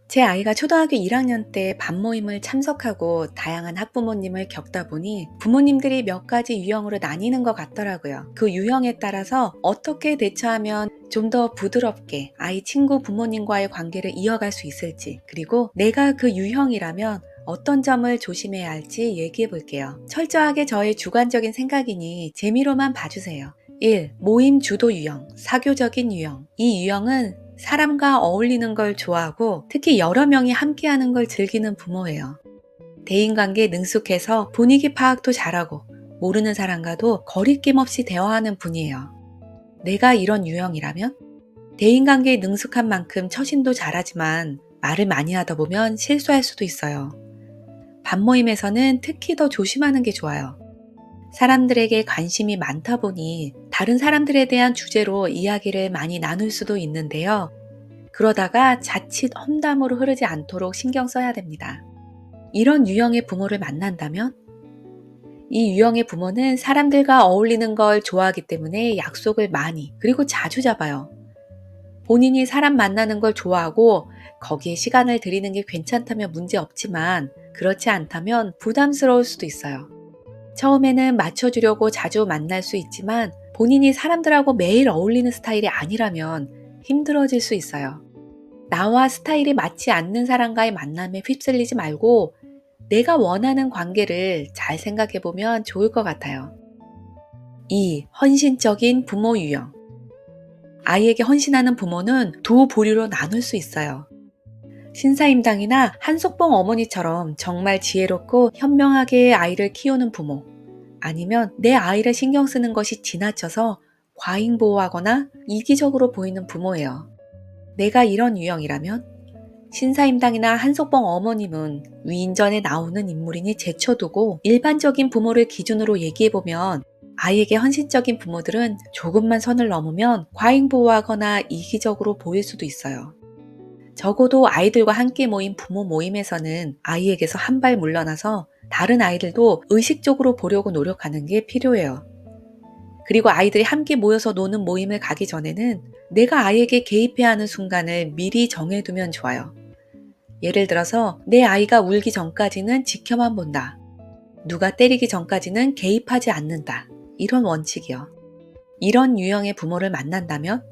제 아이가 초등학교 1학년 때 반모임을 참석하고 다양한 학부모님을 겪다 보니 부모님들이 몇 가지 유형으로 나뉘는 것 같더라고요. 그 유형에 따라서 어떻게 대처하면 좀 더 부드럽게 아이 친구 부모님과의 관계를 이어갈 수 있을지, 그리고 내가 그 유형이라면 어떤 점을 조심해야 할지 얘기해 볼게요. 철저하게 저의 주관적인 생각이니 재미로만 봐주세요. 1. 모임 주도 유형, 사교적인 유형. 이 유형은 사람과 어울리는 걸 좋아하고 특히 여러 명이 함께하는 걸 즐기는 부모예요. 대인관계에 능숙해서 분위기 파악도 잘하고 모르는 사람과도 거리낌 없이 대화하는 분이에요. 내가 이런 유형이라면 대인관계에 능숙한 만큼 처신도 잘하지만 말을 많이 하다 보면 실수할 수도 있어요. 반모임에서는 특히 더 조심하는 게 좋아요. 사람들에게 관심이 많다 보니 다른 사람들에 대한 주제로 이야기를 많이 나눌 수도 있는데요. 그러다가 자칫 험담으로 흐르지 않도록 신경 써야 됩니다. 이런 유형의 부모를 만난다면 이 유형의 부모는 사람들과 어울리는 걸 좋아하기 때문에 약속을 많이 그리고 자주 잡아요. 본인이 사람 만나는 걸 좋아하고 거기에 시간을 들이는 게 괜찮다면 문제 없지만 그렇지 않다면 부담스러울 수도 있어요. 처음에는 맞춰주려고 자주 만날 수 있지만 본인이 사람들하고 매일 어울리는 스타일이 아니라면 힘들어질 수 있어요. 나와 스타일이 맞지 않는 사람과의 만남에 휩쓸리지 말고 내가 원하는 관계를 잘 생각해 보면 좋을 것 같아요. 2. 헌신적인 부모 유형. 아이에게 헌신하는 부모는 두 부류로 나눌 수 있어요. 신사임당이나 한석봉 어머니처럼 정말 지혜롭고 현명하게 아이를 키우는 부모, 아니면 내 아이를 신경 쓰는 것이 지나쳐서 과잉보호하거나 이기적으로 보이는 부모예요. 내가 이런 유형이라면 신사임당이나 한석봉 어머님은 위인전에 나오는 인물이니 제쳐두고 일반적인 부모를 기준으로 얘기해보면 아이에게 헌신적인 부모들은 조금만 선을 넘으면 과잉보호하거나 이기적으로 보일 수도 있어요. 적어도 아이들과 함께 모인 부모 모임에서는 아이에게서 한 발 물러나서 다른 아이들도 의식적으로 보려고 노력하는 게 필요해요. 그리고 아이들이 함께 모여서 노는 모임을 가기 전에는 내가 아이에게 개입해야 하는 순간을 미리 정해두면 좋아요. 예를 들어서 내 아이가 울기 전까지는 지켜만 본다. 누가 때리기 전까지는 개입하지 않는다. 이런 원칙이요. 이런 유형의 부모를 만난다면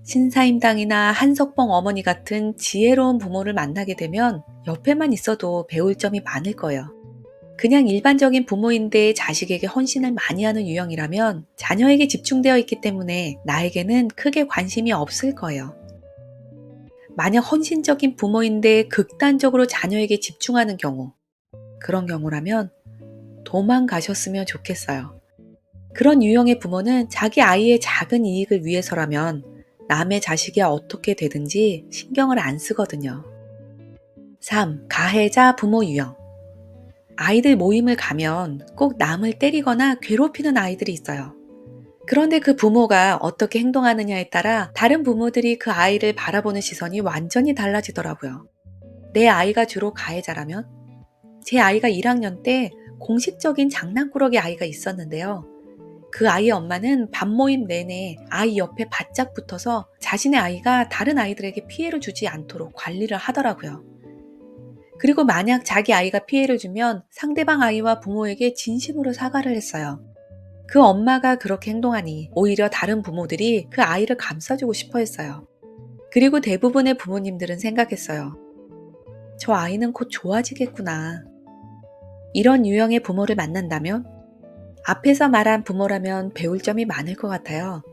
신사임당이나 한석봉 어머니 같은 지혜로운 부모를 만나게 되면 옆에만 있어도 배울 점이 많을 거예요. 그냥 일반적인 부모인데 자식에게 헌신을 많이 하는 유형이라면 자녀에게 집중되어 있기 때문에 나에게는 크게 관심이 없을 거예요. 만약 헌신적인 부모인데 극단적으로 자녀에게 집중하는 경우, 그런 경우라면 도망가셨으면 좋겠어요. 그런 유형의 부모는 자기 아이의 작은 이익을 위해서라면 남의 자식이 어떻게 되든지 신경을 안 쓰거든요. 3. 가해자 부모 유형. 아이들 모임을 가면 꼭 남을 때리거나 괴롭히는 아이들이 있어요. 그런데 그 부모가 어떻게 행동하느냐에 따라 다른 부모들이 그 아이를 바라보는 시선이 완전히 달라지더라고요. 내 아이가 주로 가해자라면 제 아이가 1학년 때 공식적인 장난꾸러기 아이가 있었는데요. 그 아이의 엄마는 반모임 내내 아이 옆에 바짝 붙어서 자신의 아이가 다른 아이들에게 피해를 주지 않도록 관리를 하더라고요. 그리고 만약 자기 아이가 피해를 주면 상대방 아이와 부모에게 진심으로 사과를 했어요. 그 엄마가 그렇게 행동하니 오히려 다른 부모들이 그 아이를 감싸주고 싶어 했어요. 그리고 대부분의 부모님들은 생각했어요. 저 아이는 곧 좋아지겠구나. 이런 유형의 부모를 만난다면 앞에서 말한 부모라면 배울 점이 많을 것 같아요.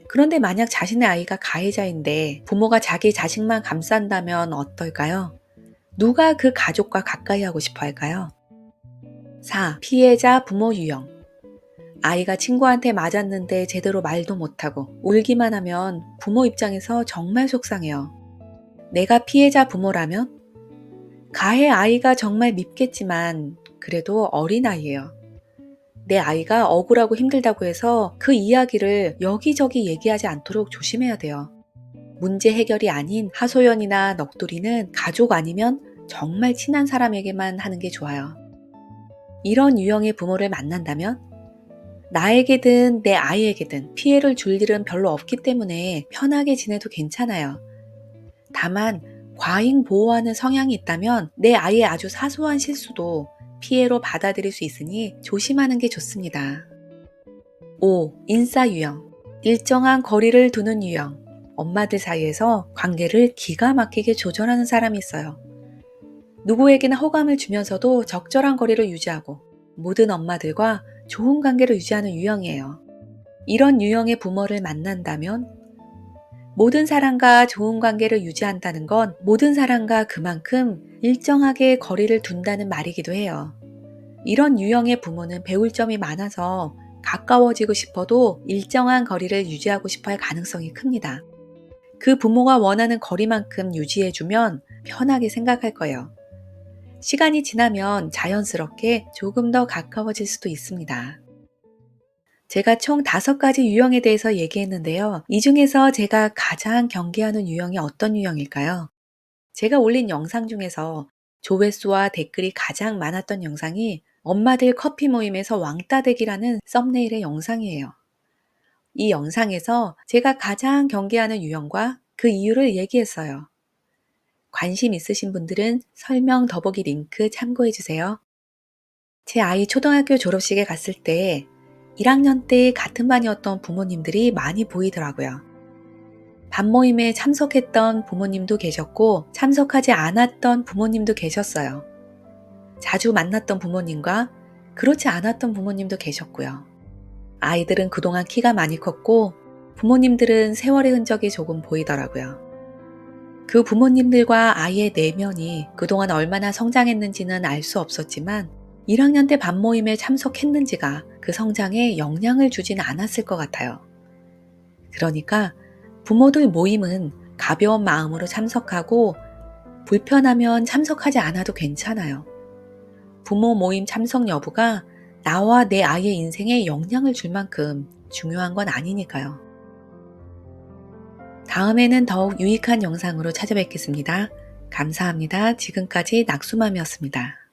그런데 만약 자신의 아이가 가해자인데 부모가 자기 자식만 감싼다면 어떨까요? 누가 그 가족과 가까이 하고 싶어 할까요? 4. 피해자 부모 유형. 아이가 친구한테 맞았는데 제대로 말도 못하고 울기만 하면 부모 입장에서 정말 속상해요. 내가 피해자 부모라면 가해 아이가 정말 밉겠지만 그래도 어린아이예요. 내 아이가 억울하고 힘들다고 해서 그 이야기를 여기저기 얘기하지 않도록 조심해야 돼요. 문제 해결이 아닌 하소연이나 넋두리는 가족 아니면 정말 친한 사람에게만 하는 게 좋아요. 이런 유형의 부모를 만난다면 나에게든 내 아이에게든 피해를 줄 일은 별로 없기 때문에 편하게 지내도 괜찮아요. 다만 과잉 보호하는 성향이 있다면 내 아이의 아주 사소한 실수도 피해로 받아들일 수 있으니 조심하는 게 좋습니다. 5. 인싸 유형. 일정한 거리를 두는 유형. 엄마들 사이에서 관계를 기가 막히게 조절하는 사람이 있어요. 누구에게나 호감을 주면서도 적절한 거리를 유지하고 모든 엄마들과 좋은 관계를 유지하는 유형이에요. 이런 유형의 부모를 만난다면 모든 사람과 좋은 관계를 유지한다는 건 모든 사람과 그만큼 일정하게 거리를 둔다는 말이기도 해요. 이런 유형의 부모는 배울 점이 많아서 가까워지고 싶어도 일정한 거리를 유지하고 싶어 할 가능성이 큽니다. 그 부모가 원하는 거리만큼 유지해주면 편하게 생각할 거예요. 시간이 지나면 자연스럽게 조금 더 가까워질 수도 있습니다. 제가 총 5가지 유형에 대해서 얘기했는데요. 이 중에서 제가 가장 경계하는 유형이 어떤 유형일까요? 제가 올린 영상 중에서 조회수와 댓글이 가장 많았던 영상이 엄마들 커피 모임에서 왕따 대기라는 썸네일의 영상이에요. 이 영상에서 제가 가장 경계하는 유형과 그 이유를 얘기했어요. 관심 있으신 분들은 설명 더보기 링크 참고해주세요. 제 아이 초등학교 졸업식에 갔을 때 1학년 때 같은 반이었던 부모님들이 많이 보이더라고요. 반 모임에 참석했던 부모님도 계셨고 참석하지 않았던 부모님도 계셨어요. 자주 만났던 부모님과 그렇지 않았던 부모님도 계셨고요. 아이들은 그동안 키가 많이 컸고 부모님들은 세월의 흔적이 조금 보이더라고요. 그 부모님들과 아이의 내면이 그동안 얼마나 성장했는지는 알 수 없었지만 1학년 때 반 모임에 참석했는지가 그 성장에 영향을 주진 않았을 것 같아요. 그러니까 부모들 모임은 가벼운 마음으로 참석하고 불편하면 참석하지 않아도 괜찮아요. 부모 모임 참석 여부가 나와 내 아이의 인생에 영향을 줄 만큼 중요한 건 아니니까요. 다음에는 더욱 유익한 영상으로 찾아뵙겠습니다. 감사합니다. 지금까지 낙수맘이었습니다.